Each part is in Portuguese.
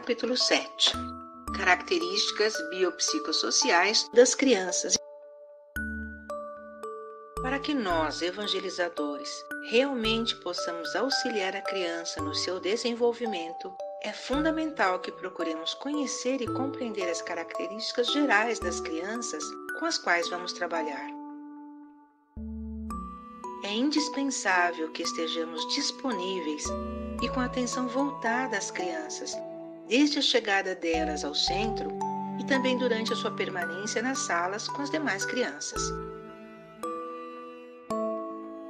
capítulo 7. Características biopsicossociais das crianças. Para que nós, evangelizadores, realmente possamos auxiliar a criança no seu desenvolvimento, é fundamental que procuremos conhecer e compreender as características gerais das crianças com as quais vamos trabalhar. É indispensável que estejamos disponíveis e com atenção voltada às crianças, desde a chegada delas ao centro e também durante a sua permanência nas salas com as demais crianças.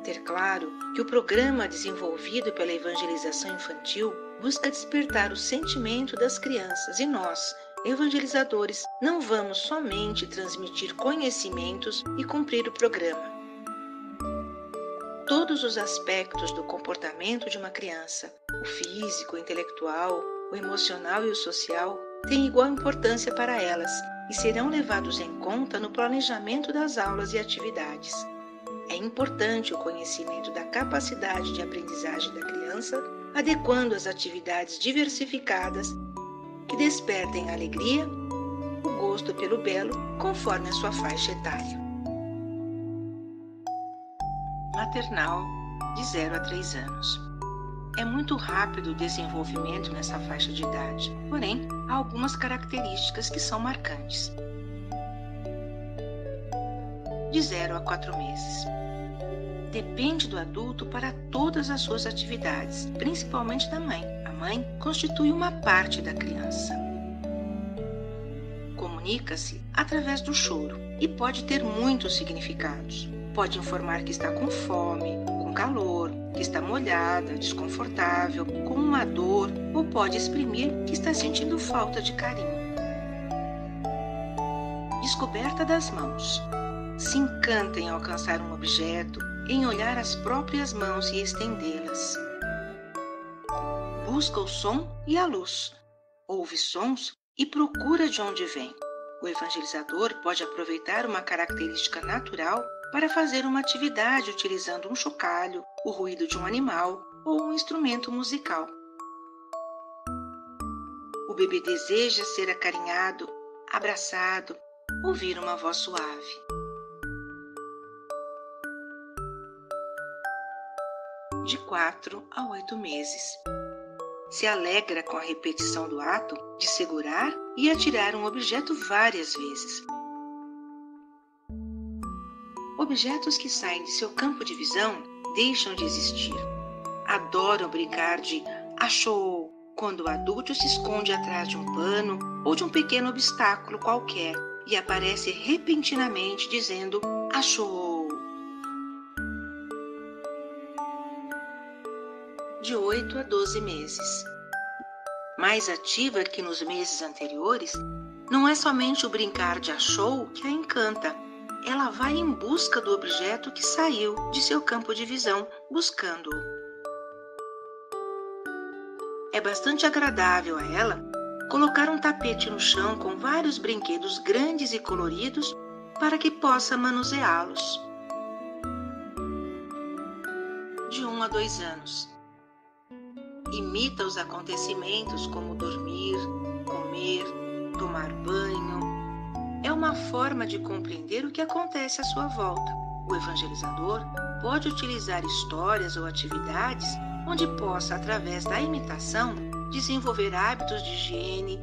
Ter claro que o programa desenvolvido pela evangelização infantil busca despertar o sentimento das crianças e nós, evangelizadores, não vamos somente transmitir conhecimentos e cumprir o programa. Todos os aspectos do comportamento de uma criança, o físico, o intelectual, o emocional e o social, têm igual importância para elas e serão levados em conta no planejamento das aulas e atividades. É importante o conhecimento da capacidade de aprendizagem da criança, adequando as atividades diversificadas que despertem a alegria, o gosto pelo belo, conforme a sua faixa etária. Maternal, de 0 a 3 anos. É muito rápido o desenvolvimento nessa faixa de idade, porém, há algumas características que são marcantes. De 0 a 4 meses. Depende do adulto para todas as suas atividades, principalmente da mãe. A mãe constitui uma parte da criança. Comunica-se através do choro e pode ter muitos significados. Pode informar que está com fome, com calor, que está molhada, desconfortável, com uma dor, ou pode exprimir que está sentindo falta de carinho. Descoberta das mãos. Se encanta em alcançar um objeto, em olhar as próprias mãos e estendê-las. Busca o som e a luz. Ouve sons e procura de onde vem. O evangelizador pode aproveitar uma característica natural para fazer uma atividade utilizando um chocalho, o ruído de um animal ou um instrumento musical. O bebê deseja ser acarinhado, abraçado, ouvir uma voz suave. De 4 a 8 meses. Se alegra com a repetição do ato de segurar e atirar um objeto várias vezes. Objetos que saem de seu campo de visão deixam de existir. Adoram brincar de achou quando o adulto se esconde atrás de um pano ou de um pequeno obstáculo qualquer e aparece repentinamente dizendo achou. De 8 a 12 meses. Mais ativa que nos meses anteriores, não é somente o brincar de achou que a encanta. Ela vai em busca do objeto que saiu de seu campo de visão, buscando-o. É bastante agradável a ela colocar um tapete no chão com vários brinquedos grandes e coloridos para que possa manuseá-los. De 1 a 2 anos. Imita os acontecimentos como dormir, comer, tomar banho. É uma forma de compreender o que acontece à sua volta. O evangelizador pode utilizar histórias ou atividades onde possa, através da imitação, desenvolver hábitos de higiene,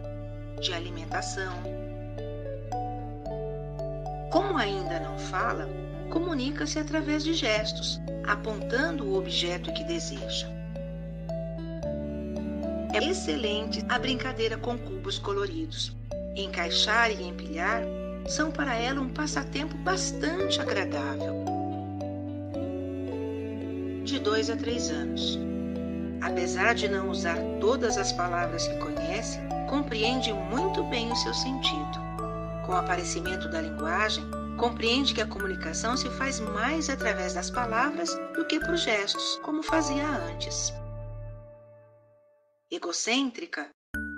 de alimentação. Como ainda não fala, comunica-se através de gestos, apontando o objeto que deseja. É excelente a brincadeira com cubos coloridos. Encaixar e empilhar são para ela um passatempo bastante agradável. De 2 a 3 anos. Apesar de não usar todas as palavras que conhece, compreende muito bem o seu sentido. Com o aparecimento da linguagem, compreende que a comunicação se faz mais através das palavras do que por gestos, como fazia antes. Egocêntrica,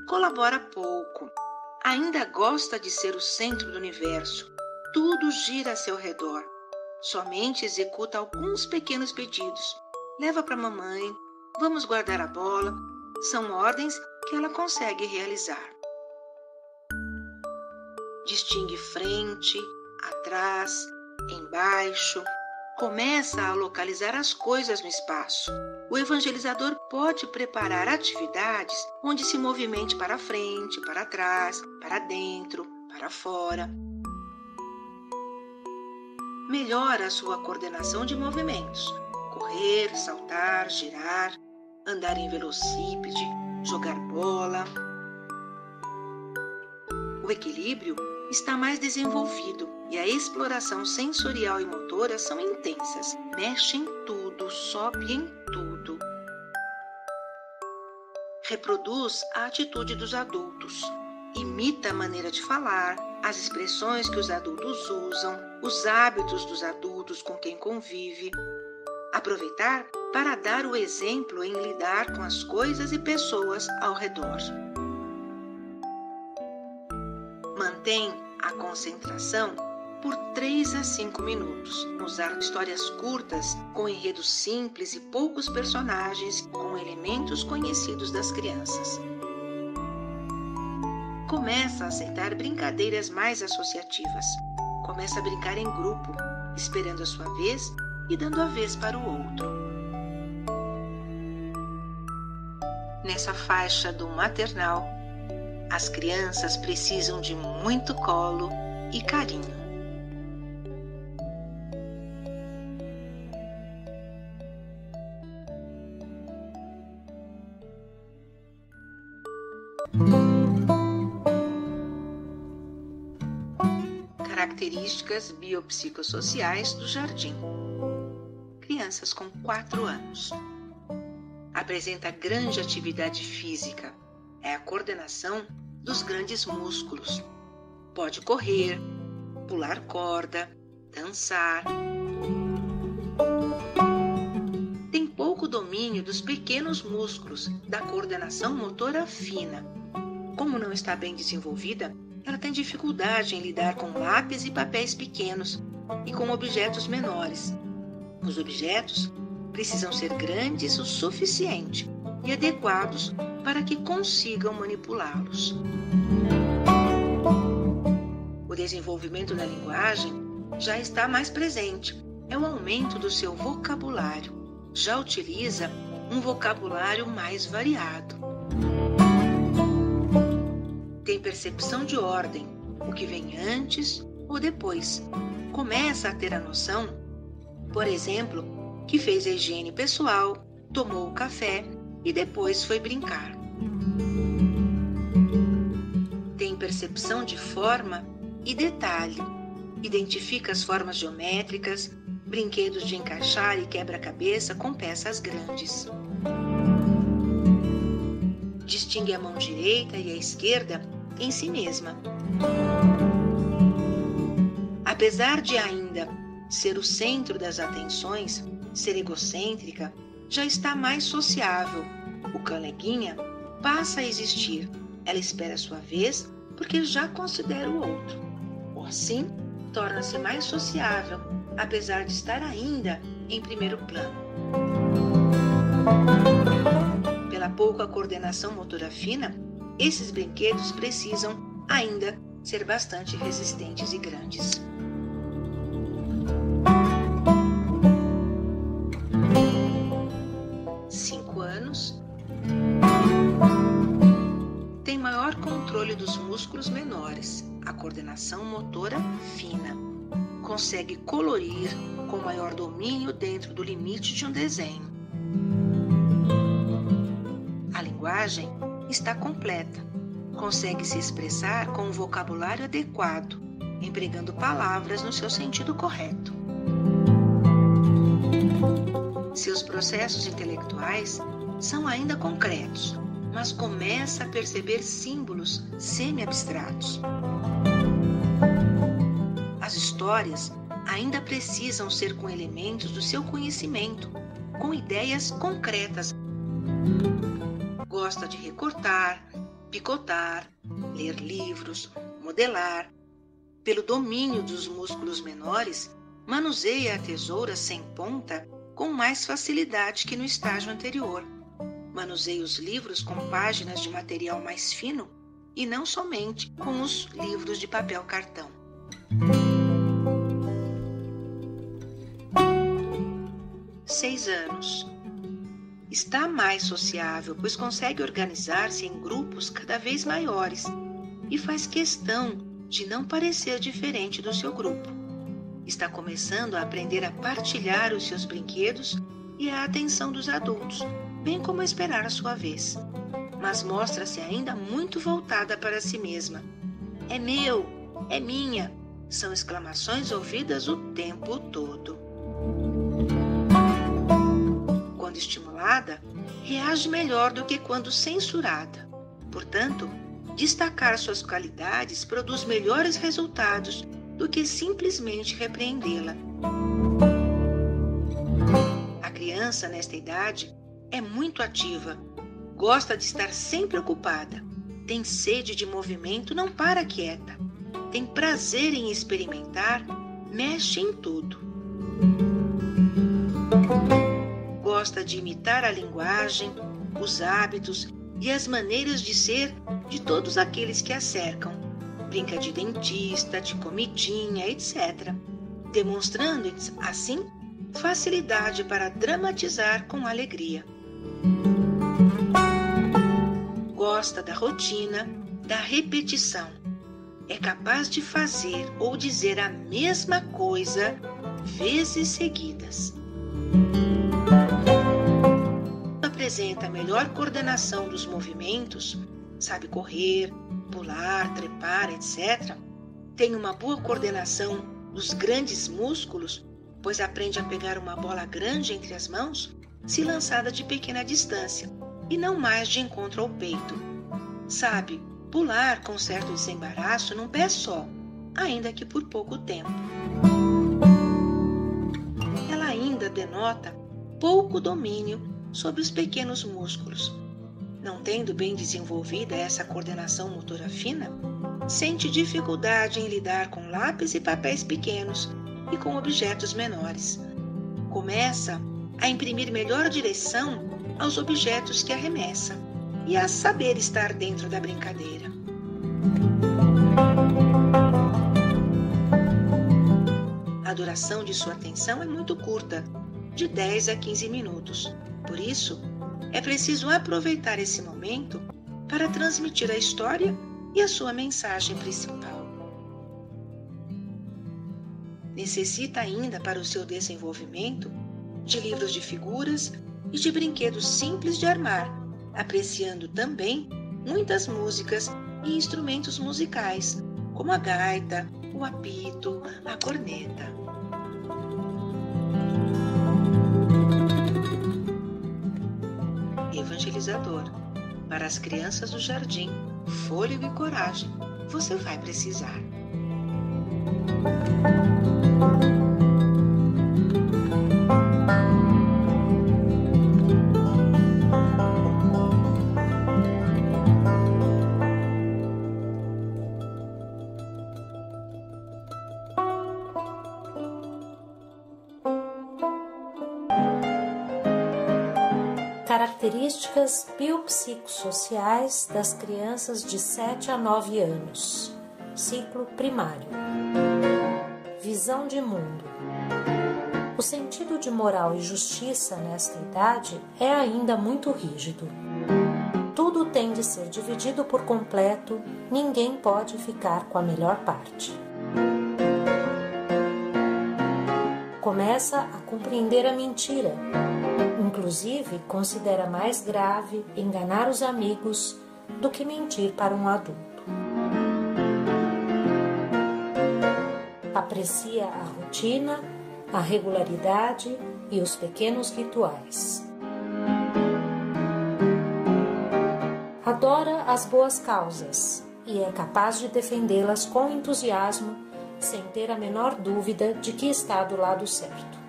colabora pouco. Ainda gosta de ser o centro do universo. Tudo gira a seu redor. Somente executa alguns pequenos pedidos. Leva para a mamãe, vamos guardar a bola, São ordens que ela consegue realizar. Distingue frente, atrás, embaixo. Começa a localizar as coisas no espaço. O evangelizador pode preparar atividades onde se movimente para frente, para trás, para dentro, para fora. Melhora a sua coordenação de movimentos. Correr, saltar, girar, andar em velocípede, jogar bola. O equilíbrio está mais desenvolvido e a exploração sensorial e motora são intensas. Mexe em tudo, sobe em tudo. Reproduz a atitude dos adultos. Imita a maneira de falar, as expressões que os adultos usam, os hábitos dos adultos com quem convive. Aproveitar para dar o exemplo em lidar com as coisas e pessoas ao redor. Mantém a concentração por 3 a 5 minutos. Usar histórias curtas, com enredos simples e poucos personagens, com elementos conhecidos das crianças. Começa a aceitar brincadeiras mais associativas. Começa a brincar em grupo, esperando a sua vez e dando a vez para o outro. Nessa faixa do maternal, as crianças precisam de muito colo e carinho. Características biopsicossociais do jardim. Crianças com 4 anos. Apresenta grande atividade física. É a coordenação dos grandes músculos. Pode correr, pular corda, dançar. Tem pouco domínio dos pequenos músculos da coordenação motora fina. Como não está bem desenvolvida, ela tem dificuldade em lidar com lápis e papéis pequenos e com objetos menores. Os objetos precisam ser grandes o suficiente e adequados para que consigam manipulá-los. O desenvolvimento da linguagem já está mais presente. É o aumento do seu vocabulário. Já utiliza um vocabulário mais variado. Tem percepção de ordem, o que vem antes ou depois. Começa a ter a noção, por exemplo, que fez a higiene pessoal, tomou o café e depois foi brincar. Tem percepção de forma e detalhe. Identifica as formas geométricas, brinquedos de encaixar e quebra-cabeça com peças grandes. Distingue a mão direita e a esquerda em si mesma. Apesar de ainda ser o centro das atenções, ser egocêntrica, já está mais sociável. O coleguinha passa a existir. Ela espera a sua vez porque já considera o outro. Ou assim, torna-se mais sociável, apesar de estar ainda em primeiro plano. Pela pouca coordenação motora fina, esses brinquedos precisam ainda ser bastante resistentes e grandes. Tem maior controle dos músculos menores, a coordenação motora fina. Consegue colorir com maior domínio dentro do limite de um desenho. A linguagem está completa. Consegue se expressar com um vocabulário adequado, empregando palavras no seu sentido correto. Seus processos intelectuais são ainda concretos, mas começa a perceber símbolos semi-abstratos. As histórias ainda precisam ser com elementos do seu conhecimento, com ideias concretas. Gosta de recortar, picotar, ler livros, modelar. Pelo domínio dos músculos menores, manuseia a tesoura sem ponta com mais facilidade que no estágio anterior. Manuseie os livros com páginas de material mais fino e não somente com os livros de papel cartão. 6 anos. Está mais sociável, pois consegue organizar-se em grupos cada vez maiores e faz questão de não parecer diferente do seu grupo. Está começando a aprender a partilhar os seus brinquedos e a atenção dos adultos, bem como a esperar a sua vez. Mas mostra-se ainda muito voltada para si mesma. É meu, é minha, são exclamações ouvidas o tempo todo. Quando estimulada, reage melhor do que quando censurada. Portanto, destacar suas qualidades produz melhores resultados do que simplesmente repreendê-la. A criança, nesta idade, é muito ativa, gosta de estar sempre ocupada, tem sede de movimento, não para quieta, tem prazer em experimentar, mexe em tudo. Gosta de imitar a linguagem, os hábitos e as maneiras de ser de todos aqueles que a cercam. Brinca de dentista, de comidinha, etc., demonstrando, assim, facilidade para dramatizar com alegria. Gosta da rotina, da repetição. É capaz de fazer ou dizer a mesma coisa vezes seguidas. Apresenta a melhor coordenação dos movimentos, sabe correr, pular, trepar, etc. Tem uma boa coordenação dos grandes músculos, pois aprende a pegar uma bola grande entre as mãos se lançada de pequena distância e não mais de encontro ao peito. Sabe pular com certo desembaraço num pé só, ainda que por pouco tempo. Ela ainda denota pouco domínio sobre os pequenos músculos. Não tendo bem desenvolvida essa coordenação motora fina, sente dificuldade em lidar com lápis e papéis pequenos e com objetos menores. Começa a imprimir melhor direção aos objetos que arremessa e a saber estar dentro da brincadeira. A duração de sua atenção é muito curta, de 10 a 15 minutos. Por isso, é preciso aproveitar esse momento para transmitir a história e a sua mensagem principal. Necessita ainda para o seu desenvolvimento de livros de figuras e de brinquedos simples de armar, apreciando também muitas músicas e instrumentos musicais, como a gaita, o apito, a corneta. Evangelizador. Para as crianças do jardim, fôlego e coragem, você vai precisar. Características biopsicossociais das crianças de 7 a 9 anos. Ciclo primário. Visão de mundo. O sentido de moral e justiça nesta idade é ainda muito rígido. Tudo tem de ser dividido por completo, ninguém pode ficar com a melhor parte. Começa a compreender a mentira. Inclusive, considera mais grave enganar os amigos do que mentir para um adulto. Aprecia a rotina, a regularidade e os pequenos rituais. Adora as boas causas e é capaz de defendê-las com entusiasmo, sem ter a menor dúvida de que está do lado certo.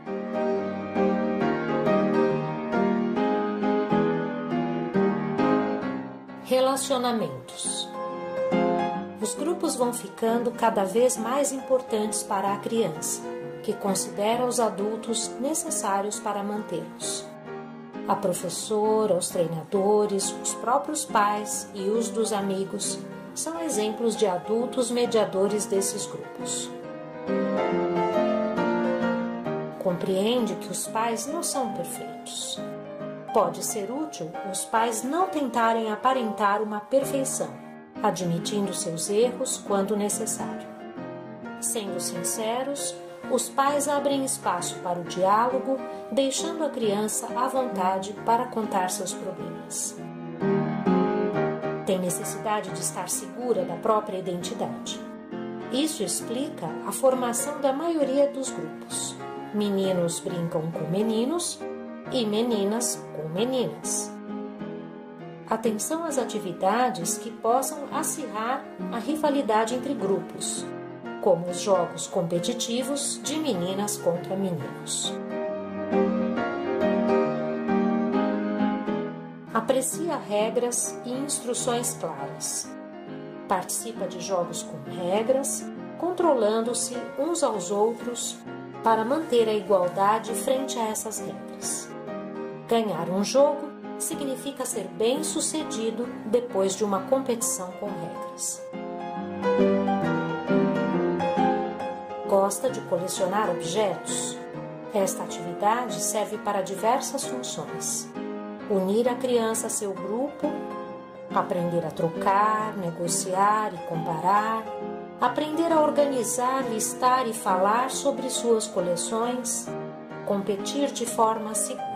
Relacionamentos. Os grupos vão ficando cada vez mais importantes para a criança, que considera os adultos necessários para mantê-los. A professora, os treinadores, os próprios pais e os dos amigos são exemplos de adultos mediadores desses grupos. Compreende que os pais não são perfeitos. Pode ser útil os pais não tentarem aparentar uma perfeição, admitindo seus erros quando necessário. Sendo sinceros, os pais abrem espaço para o diálogo, deixando a criança à vontade para contar seus problemas. Tem necessidade de estar segura da própria identidade. Isso explica a formação da maioria dos grupos. Meninos brincam com meninos e meninas com meninas. Atenção às atividades que possam acirrar a rivalidade entre grupos, como os jogos competitivos de meninas contra meninos. Aprecia regras e instruções claras. Participa de jogos com regras, controlando-se uns aos outros para manter a igualdade frente a essas regras. Ganhar um jogo significa ser bem-sucedido depois de uma competição com regras. Gosta de colecionar objetos? Esta atividade serve para diversas funções. Unir a criança a seu grupo, aprender a trocar, negociar e comparar, aprender a organizar, listar e falar sobre suas coleções, competir de forma segura.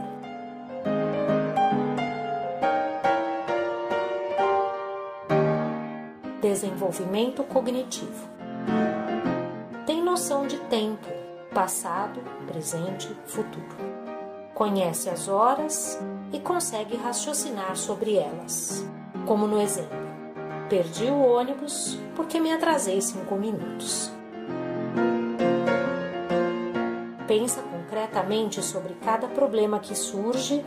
Desenvolvimento cognitivo. Tem noção de tempo, passado, presente, futuro. Conhece as horas e consegue raciocinar sobre elas. Como no exemplo, perdi o ônibus porque me atrasei 5 minutos. Pensa concretamente sobre cada problema que surge,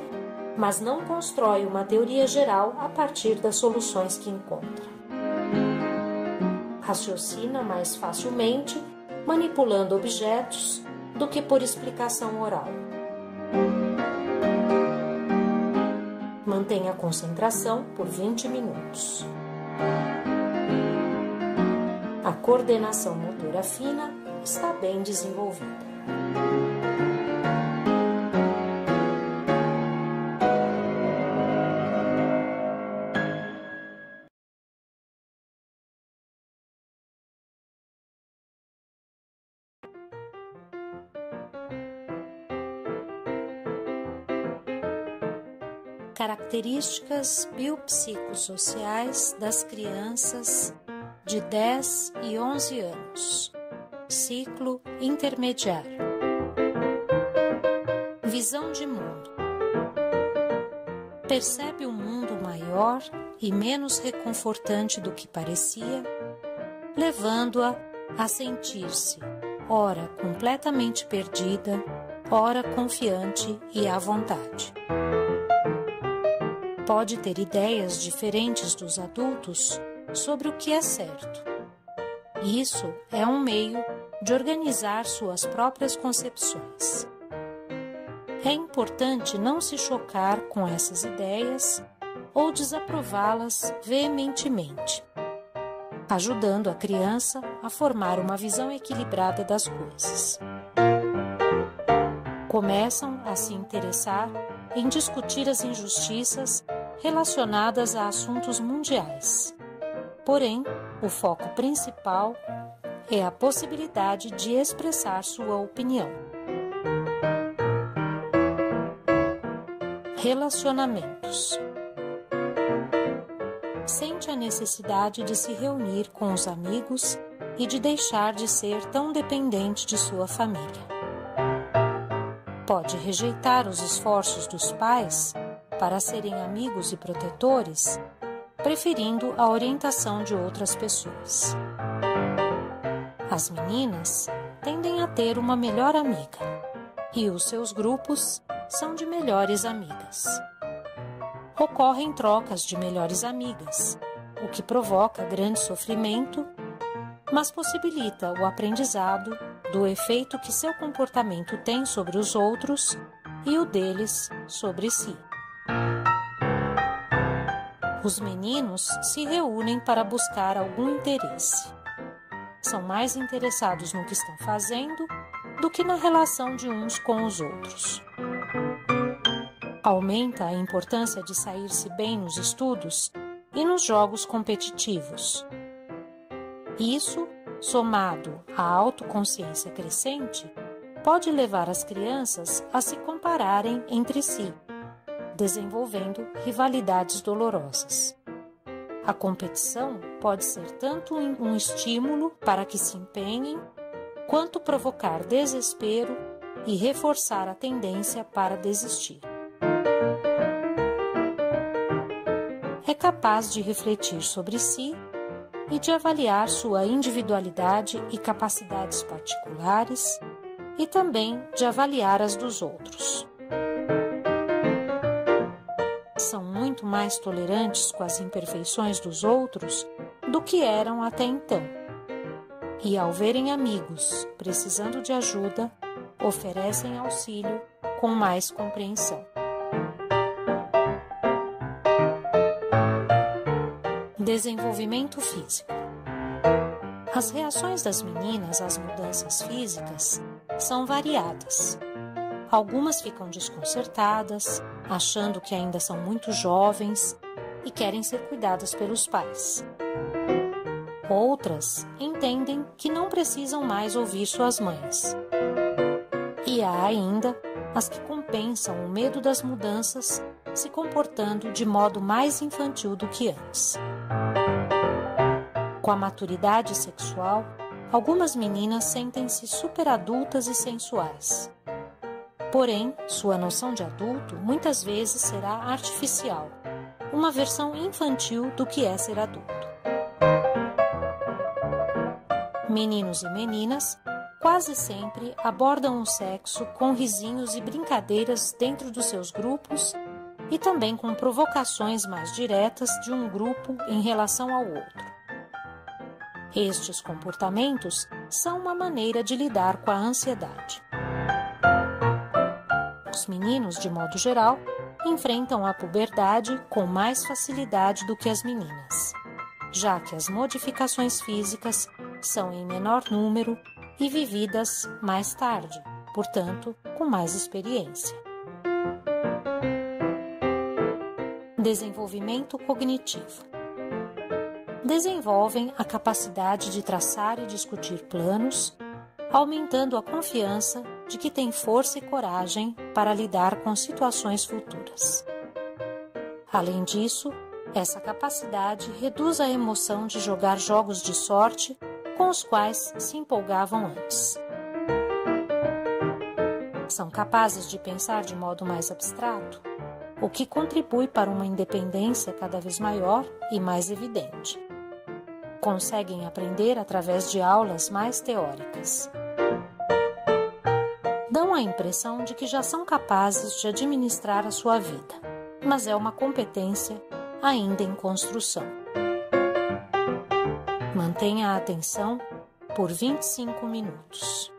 mas não constrói uma teoria geral a partir das soluções que encontra. Raciocina mais facilmente manipulando objetos do que por explicação oral. Mantenha a concentração por 20 minutos. A coordenação motora fina está bem desenvolvida. Características biopsicossociais das crianças de 10 e 11 anos. Ciclo intermediário. Visão de mundo. Percebe um mundo maior e menos reconfortante do que parecia, levando-a a sentir-se, ora completamente perdida, ora confiante e à vontade. Pode ter ideias diferentes dos adultos sobre o que é certo. Isso é um meio de organizar suas próprias concepções. É importante não se chocar com essas ideias ou desaprová-las veementemente, ajudando a criança a formar uma visão equilibrada das coisas. Começam a se interessar em discutir as injustiças relacionadas a assuntos mundiais. Porém, o foco principal é a possibilidade de expressar sua opinião. Relacionamentos. Sente a necessidade de se reunir com os amigos e de deixar de ser tão dependente de sua família. Pode rejeitar os esforços dos pais para serem amigos e protetores, preferindo a orientação de outras pessoas. As meninas tendem a ter uma melhor amiga e os seus grupos são de melhores amigas. Ocorrem trocas de melhores amigas, o que provoca grande sofrimento, mas possibilita o aprendizado do efeito que seu comportamento tem sobre os outros e o deles sobre si. Os meninos se reúnem para buscar algum interesse. São mais interessados no que estão fazendo do que na relação de uns com os outros. Aumenta a importância de sair-se bem nos estudos e nos jogos competitivos. Isso, somado à autoconsciência crescente, pode levar as crianças a se compararem entre si, desenvolvendo rivalidades dolorosas. A competição pode ser tanto um estímulo para que se empenhem, quanto provocar desespero e reforçar a tendência para desistir. É capaz de refletir sobre si e de avaliar sua individualidade e capacidades particulares, e também de avaliar as dos outros. São muito mais tolerantes com as imperfeições dos outros do que eram até então. E ao verem amigos precisando de ajuda, oferecem auxílio com mais compreensão. Desenvolvimento físico. As reações das meninas às mudanças físicas são variadas. Algumas ficam desconcertadas, achando que ainda são muito jovens e querem ser cuidadas pelos pais. Outras entendem que não precisam mais ouvir suas mães. E há ainda as que compensam o medo das mudanças se comportando de modo mais infantil do que antes. Com a maturidade sexual, algumas meninas sentem-se superadultas e sensuais. Porém, sua noção de adulto muitas vezes será artificial, uma versão infantil do que é ser adulto. Meninos e meninas quase sempre abordam o sexo com risinhos e brincadeiras dentro dos seus grupos e também com provocações mais diretas de um grupo em relação ao outro. Estes comportamentos são uma maneira de lidar com a ansiedade. Os meninos, de modo geral, enfrentam a puberdade com mais facilidade do que as meninas, já que as modificações físicas são em menor número e vividas mais tarde, portanto, com mais experiência. Desenvolvimento cognitivo. Desenvolvem a capacidade de traçar e discutir planos, aumentando a confiança de que têm força e coragem para lidar com situações futuras. Além disso, essa capacidade reduz a emoção de jogar jogos de sorte com os quais se empolgavam antes. São capazes de pensar de modo mais abstrato, o que contribui para uma independência cada vez maior e mais evidente. Conseguem aprender através de aulas mais teóricas. Dão a impressão de que já são capazes de administrar a sua vida, mas é uma competência ainda em construção. Mantenha a atenção por 25 minutos.